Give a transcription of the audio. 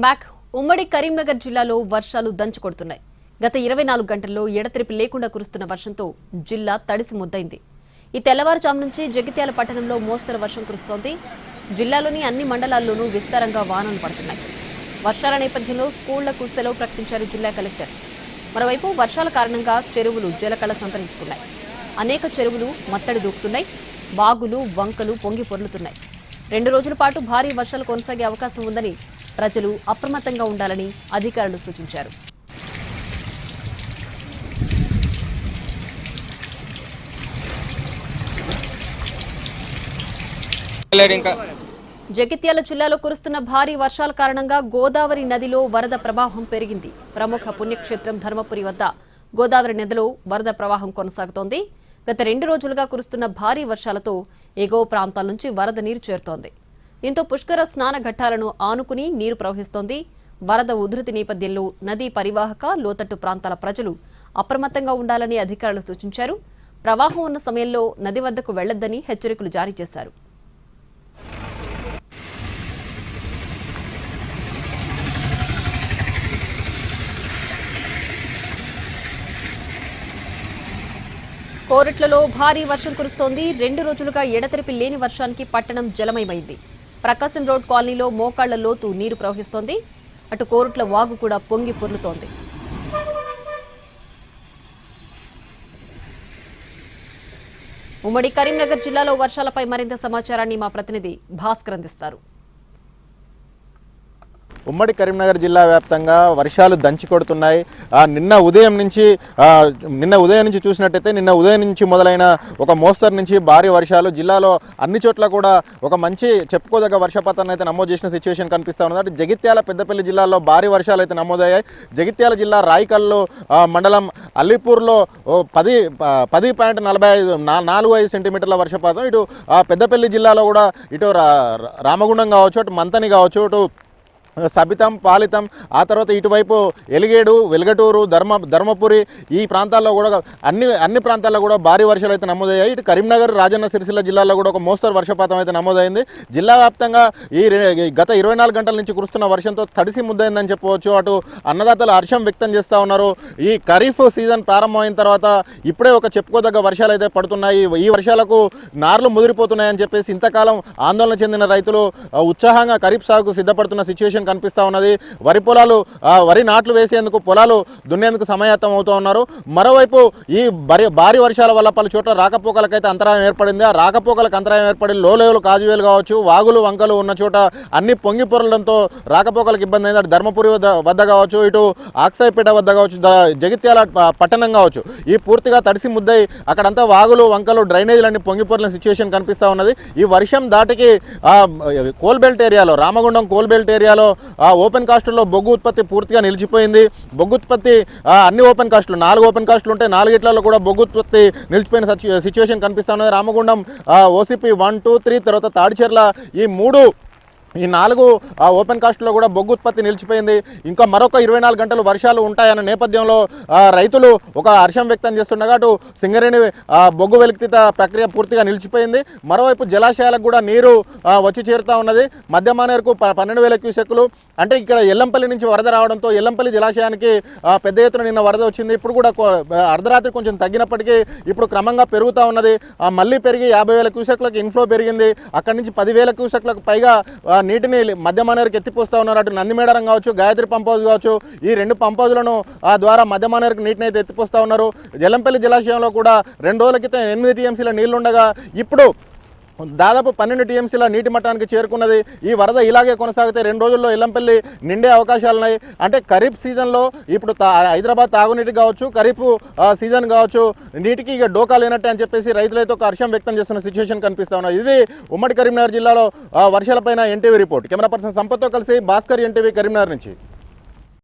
Back ఉమ్మడి కరీంనగర్ జిల్లాలో వర్షాలు దంచుకొడుతున్నాయి. గత 24 గంటల్లో ఎడతెరిపి లేకుండా కురుస్తున్న వర్షంతో జిల్లా తడిసి ముద్దైంది. ఈ తెల్లవారుజాము నుంచి జగిత్యాల పట్టణంలో మోస్తరు వర్షం కురుస్తోంది. జిల్లాలోని అన్ని మండలాల్లోనూ విస్తారంగా వానలు పడుతున్నాయి. వర్షాల నేపథ్యంలో స్కూళ్లకు సెలవు ప్రకటించారు జిల్లా కలెక్టర్. మరోవైపు వర్షాల కారణంగా చెరువులు జలకళ సంతరించుకున్నాయి. అనేక చెరువులు మత్తడి దూకుతున్నాయి. బాగులు వంకలు పొంగి పొర్లుతున్నాయి. 2 రోజుల పాటు భారీ వర్షాలు కొనసాగే అవకాశం ఉందని ప్రజలు అప్రమత్తంగా ఉండాలని అధికారులు సూచించారు. జగిత్యాల జిల్లాలో కురుస్తున్న భారీ వర్షాల కారణంగా గోదావరి నదిలో వరద ప్రవాహం పెరిగింది. ప్రముఖ పుణ్యక్షేత్రం ధర్మపురి వద్ద గోదావరి నదిలో వరద ప్రవాహం కొనసాగుతోంది. గత 2 రోజులుగా కురుస్తున్న భారీ వర్షాలతో ఎగువ ప్రాంతాల నుంచి వరద నీరు చేరుతోంది. దీంతో పుష్కర స్నాన ఘట్టాలను ఆనుకుని నీరు ప్రవహిస్తోంది. వరద ఉధృతి నేపథ్యంలో నదీ పరివాహక లోతట్టు ప్రాంతాల ప్రజలు అప్రమత్తంగా ఉండాలని అధికారులు సూచించారు. ప్రవాహం ఉన్న సమయంలో నది వద్దకు వెళ్లొద్దని హెచ్చరికలు జారీ చేశారు. కోరట్లలో భారీ వర్షం కురుస్తోంది. 2 రోజులుగా ఎడతెరిపి లేని వర్షానికి పట్టణం జలమయమైంది. ప్రకాశం రోడ్ కాలనీలో మోకాళ్ల లోతు నీరు ప్రవహిస్తోంది. అటు కోరట్ల వాగు కూడా పొంగి పొర్లుతోంది. ఉమ్మడి కరీంనగర్ జిల్లాలో వర్షాలపై మరింత సమాచారాన్ని మా ప్రతినిధి భాస్కర్ అందిస్తారు. ఉమ్మడి కరీంనగర్ జిల్లా వ్యాప్తంగా వర్షాలు దంచి కొడుతున్నాయి. నిన్న ఉదయం నుంచి చూసినట్టయితే నిన్న ఉదయం నుంచి మొదలైన ఒక మోస్తరు నుంచి భారీ వర్షాలు జిల్లాలో అన్ని చోట్ల కూడా ఒక మంచి చెప్పుకోదగ్గ వర్షపాతాన్ని అయితే నమోదు చేసిన సిచ్యువేషన్ కనిపిస్తూ ఉంది. అంటే జగిత్యాల పెద్దపల్లి జిల్లాలో భారీ వర్షాలు అయితే నమోదయ్యాయి. జగిత్యాల జిల్లా రాయికల్లు మండలం అల్లీపూర్లో 10.45 సెంటీమీటర్ల వర్షపాతం. ఇటు పెద్దపల్లి జిల్లాలో కూడా ఇటు రామగుండం కావచ్చు, అటు మంతని కావచ్చు, ఇటు సబితం పాలితం, ఆ తర్వాత ఇటువైపు ఎలిగేడు వెల్గటూరు ధర్మపురి ఈ ప్రాంతాల్లో కూడా అన్ని ప్రాంతాల్లో కూడా భారీ వర్షాలు అయితే నమోదయ్యాయి. ఇటు కరీంనగర్ రాజన్న సిరిసిల్ల జిల్లాలో కూడా ఒక మోస్తరు వర్షపాతం అయితే నమోదైంది. జిల్లా వ్యాప్తంగా ఈ గత 24 గంటల నుంచి కురుస్తున్న వర్షంతో తడిసి ముద్దైందని చెప్పవచ్చు. అటు అన్నదాతలు హర్షం వ్యక్తం చేస్తూ ఉన్నారు. ఈ ఖరీఫ్ సీజన్ ప్రారంభమైన తర్వాత ఇప్పుడే ఒక చెప్పుకోదగ్గ వర్షాలు అయితే పడుతున్నాయి. ఈ వర్షాలకు నార్లు ముదిరిపోతున్నాయని చెప్పేసి ఇంతకాలం ఆందోళన చెందిన రైతులు ఉత్సాహంగా ఖరీఫ్ సాగుకు సిద్ధపడుతున్న సిచ్యువేషన్ కనిపిస్తూ ఉన్నది. వరి నాట్లు వేసేందుకు పొలాలు దున్నేందుకు సమాయత్తం అవుతూ ఉన్నారు. మరోవైపు ఈ భారీ వర్షాల వల్ల పలు చోట్ల రాకపోకలకైతే అంతరాయం ఏర్పడింది. ఆ రాకపోకలకు అంతరాయం ఏర్పడి లోలేవులు కాజువేలు కావచ్చు, వాగులు వంకలు ఉన్న చోట అన్ని పొంగి పొరలడంతో రాకపోకలకు ఇబ్బంది అయింది. అటు ధర్మపురి వద్ద కావచ్చు, ఇటు ఆక్సాయిపేట వద్ద కావచ్చు, జగిత్యాల పట్టణం కావచ్చు, ఈ పూర్తిగా తడిసి ముద్దయి అక్కడంతా వాగులు వంకలు డ్రైనేజీలన్నీ పొంగి పొరలిన సిచ్యువేషన్ కనిపిస్తూ ఉన్నది. ఈ వర్షం దాటికి కోల్బెల్ట్ ఏరియాలో రామగుండం కోల్బెల్ట్ ఏరియాలో ఓపెన్ కాస్టుల్లో బొగ్గు ఉత్పత్తి పూర్తిగా నిలిచిపోయింది. బొగ్గు ఉత్పత్తి అన్ని ఓపెన్ కాస్టులు 4 ఓపెన్ కాస్టులు ఉంటే 4 కూడా బొగ్గు ఉత్పత్తి నిలిచిపోయిన సిచ్యువేషన్ కనిపిస్తూ ఉన్నది. రామగుండం ఓసీపీ 1, 2, 3 తర్వాత తాడిచెర్ల ఈ 4 ఓపెన్ కాస్ట్లో కూడా బొగ్గు ఉత్పత్తి నిలిచిపోయింది. ఇంకా మరొక 24 గంటలు వర్షాలు ఉంటాయన్న నేపథ్యంలో రైతులు ఒక హర్షం వ్యక్తం చేస్తుండగా అటు సింగరేణి బొగ్గు వెలికితీత ప్రక్రియ పూర్తిగా నిలిచిపోయింది. మరోవైపు జలాశయాలకు కూడా నీరు వచ్చి చేరుతూ ఉన్నది. మధ్యమానేరుకు 12,000 క్యూసెక్కులు. అంటే ఇక్కడ ఎల్లంపల్లి నుంచి వరద రావడంతో ఎల్లంపల్లి జలాశయానికి పెద్ద ఎత్తున నిన్న వరద వచ్చింది. ఇప్పుడు కూడా అర్ధరాత్రి కొంచెం తగ్గినప్పటికీ ఇప్పుడు క్రమంగా పెరుగుతూ ఉన్నది. మళ్ళీ పెరిగి 50,000 క్యూసెక్లకు ఇన్ఫ్లో పెరిగింది. అక్కడి నుంచి 10,000 క్యూసెక్లకు పైగా నీటిని మధ్యమానేరుకి ఎత్తిపోస్తూ ఉన్నారు. అటు నందిమేడారం కావచ్చు, గాయత్రి పంప్ హౌస్ కావచ్చు, ఈ 2 పంప్ హౌజ్లను ద్వారా మధ్యమానేరుకు నీటిని అయితే ఎత్తిపోస్తూ ఉన్నారు. జలంపల్లి జలాశయంలో కూడా 2 రోజుల క్రితం 8 టీఎంసీల నీళ్లుండగా ఇప్పుడు దాదాపు 12 టీఎంసీల నీటి మట్టానికి చేరుకున్నది. ఈ వరద ఇలాగే కొనసాగితే 2 రోజుల్లో ఎల్లంపల్లి నిండే అవకాశాలున్నాయి. అంటే ఖరీఫ్ సీజన్లో ఇప్పుడు హైదరాబాద్ తాగునీటికి కావచ్చు, ఖరీఫ్ సీజన్ కావచ్చు, నీటికి ఇక డోకా లేనట్టే అని చెప్పేసి రైతులైతే ఒక హర్షం వ్యక్తం చేస్తున్న సిచ్యువేషన్ కనిపిస్తూ ఉన్నది. ఇది ఉమ్మడి కరీంనగర్ జిల్లాలో వర్షాలపైన ఎన్టీవీ రిపోర్ట్. కెమెరా పర్సన్ సంపత్తో కలిసి భాస్కర్, ఎన్టీవీ కరీంనగర్ నుంచి.